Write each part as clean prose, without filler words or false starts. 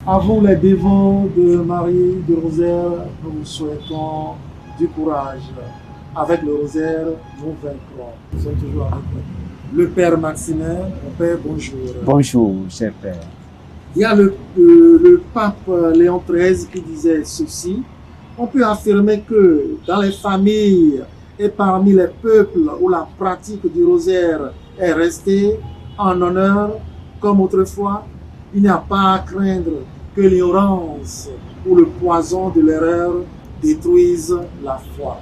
À vous les dévots de Marie du Rosaire, nous vous souhaitons du courage. Avec le Rosaire, nous vaincrons. Nous sommes toujours avec le Père Maximin. Mon Père, bonjour. Bonjour, cher Père. Il y a le pape Léon XIII qui disait ceci. On peut affirmer que dans les familles et parmi les peuples où la pratique du Rosaire est restée en honneur comme autrefois, il n'y a pas à craindre que l'ignorance ou le poison de l'erreur détruisent la foi.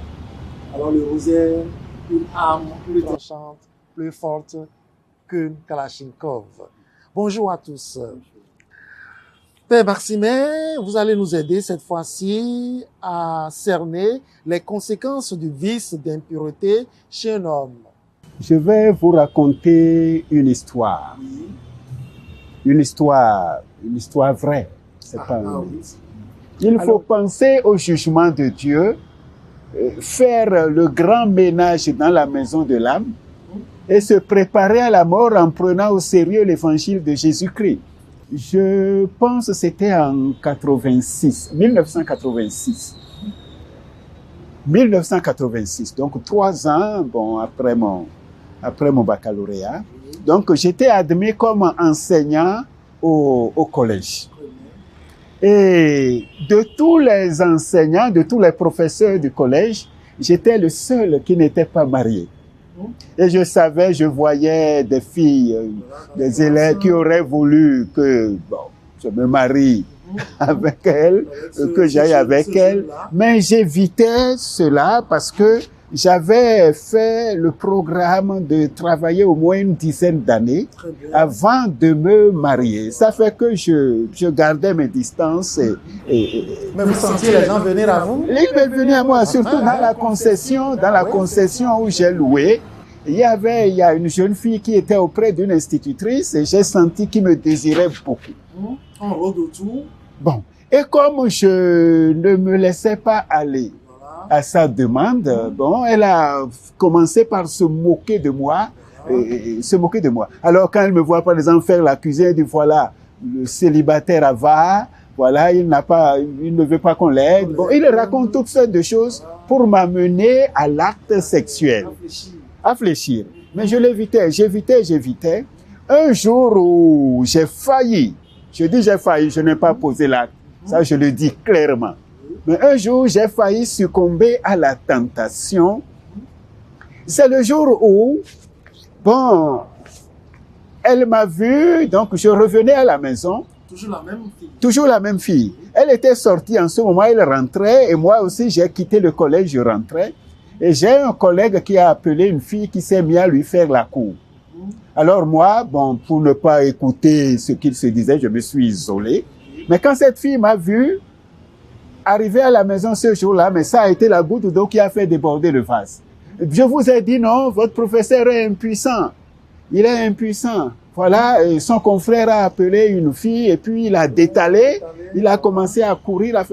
Alors le rosaire, une âme plus tranchante, plus forte qu'une Kalachnikov. Bonjour à tous. Père Maximin, vous allez nous aider cette fois-ci à cerner les conséquences du vice d'impureté chez un homme. Je vais vous raconter une histoire. Une histoire vraie. C'est pas un mythe. Il faut penser au jugement de Dieu, faire le grand ménage dans la maison de l'âme et se préparer à la mort en prenant au sérieux l'évangile de Jésus-Christ. Je pense que c'était en 1986. 1986, donc 3 ans après mon baccalauréat. Donc j'étais admis comme enseignant au collège. Et de tous les enseignants, de tous les professeurs du collège, j'étais le seul qui n'était pas marié. Et je voyais des filles, des élèves qui auraient voulu que je me marie avec elles, que j'aille avec elles. Mais j'évitais cela parce que j'avais fait le programme de travailler au moins une dizaine d'années avant de me marier. Ça fait que je gardais mes distances. Mais vous sentiez les gens venir à vous? Ils venaient à moi, surtout dans la concession où j'ai loué. Il y a une jeune fille qui était auprès d'une institutrice et j'ai senti qu'il me désirait beaucoup. En rôde autour. Bon. Et comme je ne me laissais pas aller à sa demande, elle a commencé par se moquer de moi. Alors quand elle me voit par exemple faire la cuisine, elle dit voilà, le célibataire avare, voilà, il ne veut pas qu'on l'aide. Il raconte toutes sortes de choses pour m'amener à l'acte sexuel. À fléchir. Mais je l'évitais, j'évitais. Un jour où j'ai failli, je n'ai pas posé l'acte. Ça, je le dis clairement. Mais un jour, j'ai failli succomber à la tentation. C'est le jour où, elle m'a vu, donc je revenais à la maison. Toujours la même fille. Elle était sortie en ce moment, elle rentrait, et moi aussi, j'ai quitté le collège, je rentrais. Et j'ai un collègue qui a appelé une fille qui s'est mis à lui faire la cour. Alors moi, pour ne pas écouter ce qu'il se disait, je me suis isolé. Mais quand cette fille m'a vu arriver à la maison ce jour-là, mais ça a été la goutte d'eau qui a fait déborder le vase. Je vous ai dit non, votre professeur est impuissant. Il est impuissant. Voilà, et son confrère a appelé une fille et puis il a détalé, il a commencé à courir.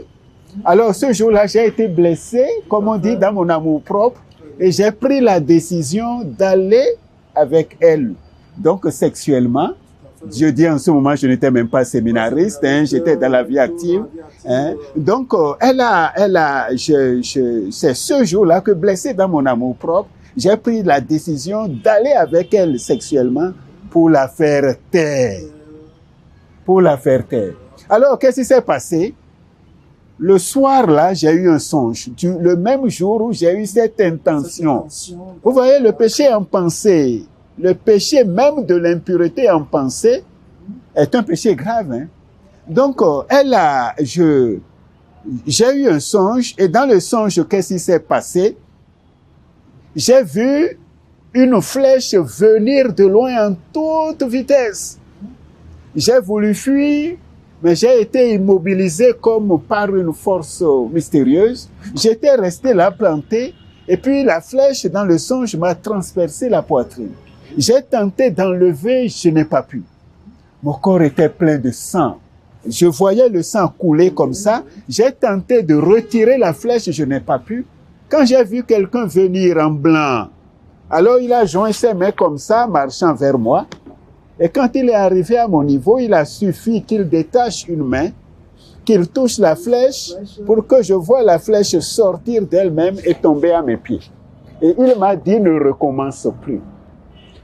Alors ce jour-là, j'ai été blessé, comme on dit, dans mon amour-propre, et j'ai pris la décision d'aller avec elle. Donc sexuellement, je dis en ce moment, je n'étais même pas séminariste, j'étais dans la vie active. Donc c'est ce jour-là que, blessé dans mon amour-propre, j'ai pris la décision d'aller avec elle sexuellement pour la faire taire. Alors, qu'est-ce qui s'est passé? Le soir, là, j'ai eu un songe. Le même jour où j'ai eu cette intention. Vous voyez, le péché en pensée, le péché même de l'impureté en pensée est un péché grave. Donc, j'ai eu un songe, et dans le songe, qu'est-ce qui s'est passé? J'ai vu une flèche venir de loin en toute vitesse. J'ai voulu fuir, mais j'ai été immobilisé comme par une force mystérieuse. J'étais resté là planté, et puis la flèche dans le songe m'a transpercé la poitrine. J'ai tenté d'enlever, je n'ai pas pu. Mon corps était plein de sang. Je voyais le sang couler comme ça. J'ai tenté de retirer la flèche, je n'ai pas pu. Quand j'ai vu quelqu'un venir en blanc, alors il a joint ses mains comme ça, marchant vers moi. Et quand il est arrivé à mon niveau, il a suffi qu'il détache une main, qu'il touche la flèche pour que je voie la flèche sortir d'elle-même et tomber à mes pieds. Et il m'a dit, ne recommence plus.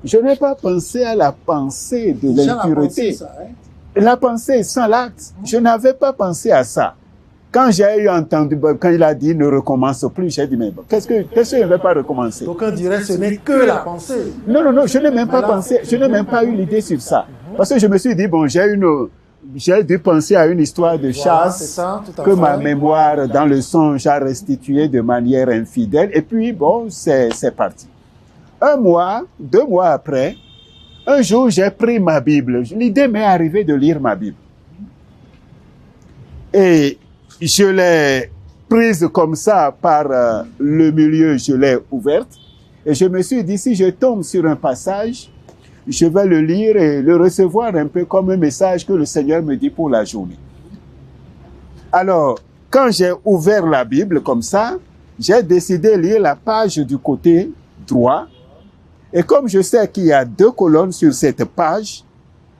Je n'ai pas pensé à la pensée de l'impureté. La pensée sans l'acte. Je n'avais pas pensé à ça. Quand j'ai eu entendu, quand il a dit ne recommence plus, j'ai dit mais bon, qu'est-ce que je ne vais pas recommencer? Donc on dirait que ce n'est que la pensée. Non, je n'ai même pas pensé, je n'ai même pas eu l'idée sur ça. Parce que je me suis dit, bon, j'ai dû penser à une histoire de chasse que ma mémoire dans le songe a restitué de manière infidèle. Et puis, bon, c'est parti. 1 mois, 2 mois après, un jour, j'ai pris ma Bible. L'idée m'est arrivée de lire ma Bible. Et je l'ai prise comme ça par le milieu, je l'ai ouverte. Et je me suis dit, si je tombe sur un passage, je vais le lire et le recevoir un peu comme un message que le Seigneur me dit pour la journée. Alors, quand j'ai ouvert la Bible comme ça, j'ai décidé de lire la page du côté droit. Et comme je sais qu'il y a 2 colonnes sur cette page,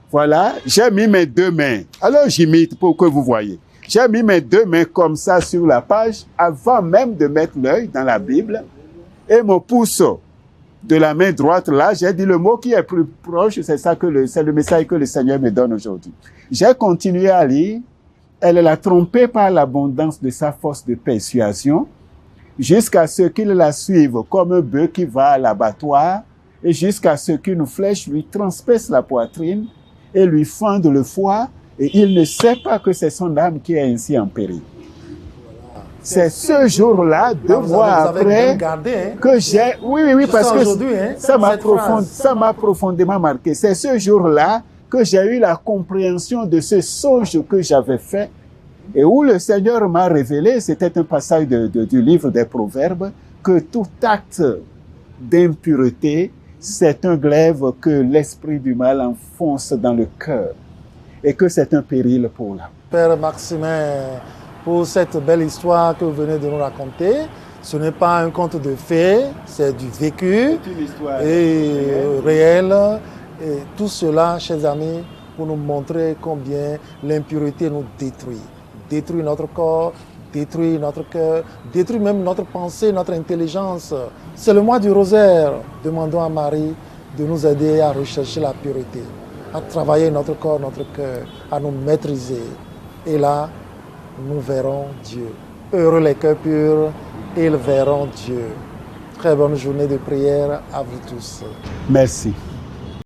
voilà, j'ai mis mes 2 mains. Alors j'imite pour que vous voyez. J'ai mis mes 2 mains comme ça sur la page avant même de mettre l'œil dans la Bible. Et mon pouce de la main droite, là, j'ai dit le mot qui est plus proche, c'est le message que le Seigneur me donne aujourd'hui. J'ai continué à lire. Elle l'a trompé par l'abondance de sa force de persuasion, jusqu'à ce qu'il la suive comme un bœuf qui va à l'abattoir, et jusqu'à ce qu'une flèche lui transperce la poitrine et lui fende le foie, et il ne sait pas que c'est son âme qui est ainsi en péril. C'est ce jour-là, 2 mois après, que j'ai... Oui, parce que ça m'a profondément marqué. C'est ce jour-là que j'ai eu la compréhension de ce songe que j'avais fait et où le Seigneur m'a révélé, c'était un passage du livre des Proverbes, que tout acte d'impureté, c'est un glaive que l'esprit du mal enfonce dans le cœur et que c'est un péril pour l'âme. Père Maximin, pour cette belle histoire que vous venez de nous raconter, ce n'est pas un conte de fées, c'est du vécu réel. Et tout cela, chers amis, pour nous montrer combien l'impureté nous détruit. Détruit notre corps, détruit notre cœur, détruit même notre pensée, notre intelligence. C'est le mois du rosaire. Demandons à Marie de nous aider à rechercher la pureté, à travailler notre corps, notre cœur, à nous maîtriser. Et là, nous verrons Dieu. Heureux les cœurs purs, ils verront Dieu. Très bonne journée de prière à vous tous. Merci.